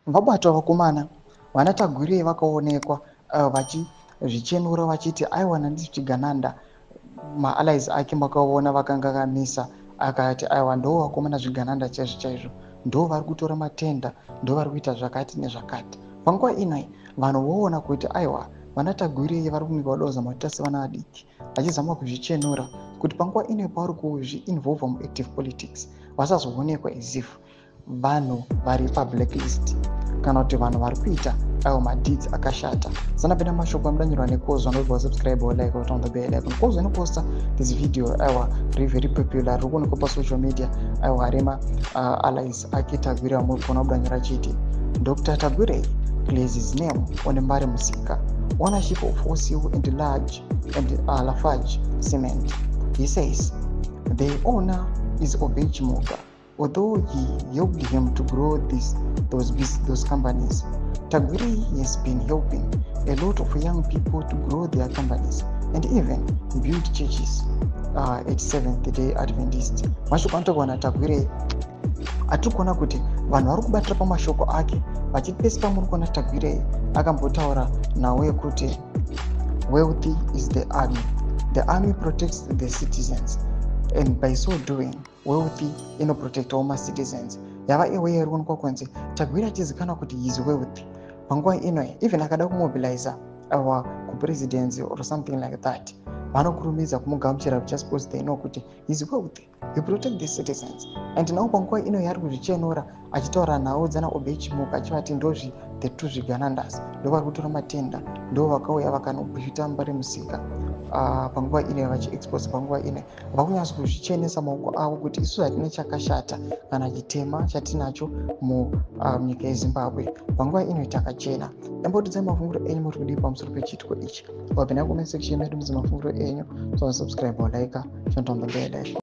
vabatwa vakomana vanatagwirei vakaonekwa vachizvichenura vachiti aiwa handisi chigananda. Maallies ake makaona vakanga kamisa akati aiwa ndo vakomana zvigananda chaizvo chaizvo, ndo vari kutora matenda, ndo vari kuita zvakati nezvakati. Panguva inoi vanhu voona kuti aiwa vanatagwirei vari kunyika vadoza maita sevana vadiki vachizama kuzvichenura kuti panguva inoi pavari kuzviinvolva muactive politics vasazoonekwa as if vanhu vari pablacklist kana kuti vanhu vari kuita aiwa madeeds akashata. Sanapinda mashoko amudanyirwa nekozwa ndokuva subscribe or like or turn the bell icon. Kozwa noposta this video aiwa very popular riri kuonekwa pasocial media aiwa rema allies ake Tagwirei amuri kuona kudanyira chiti Dr. Tagwirei plays his name on a Mari Musika ownership of Fossil and Lafarge Cement. He says the owner is Obech Muga. Although he helped him to grow those companies, Tagwirei has been helping a lot of young people to grow their companies and even build churches at Seventh-day Adventist. Mashoko anotogwana Tagwirei atikuona kuti vanhu vari kubatira pamashoko ake vachipesi pamuri kuona Tagwirei akambotaura nawo yekuti wealthy is the army. The army protects the citizens and by so doing wealthy inoprotect all my citizens. Yava iwe iri kuonekwa kunzi Tagwirei achizikanwa kuti he is wealthy. Panguva inoi even akada kumobiliza kupresidency or something like that, vanokurumidza kumugamuchira just because they know kuti he is wealthy, he protect the citizens. And nawo panguva inoi ari kuzvichenura achitaura nawo dzana Obech Muga achivati ndozvitetu zviganandas ndo vari kutora matenda, ndo vakauya vakanobvita Mari Musika panguva inoi vachiexpose. Panguva inoi vakunyatsa kuzvichenesa maoko avo kuti isu hatina chakashata kana chitema chatinacho munyika yeZimbabwe. Panguva inoi takachena. Embotidzai mafunguro enyu muri kudii pamusoro pechitiko ichi. Wapinda comment section medu mudze mafunguro enyu, so subscribe or like, turn on the bell icon.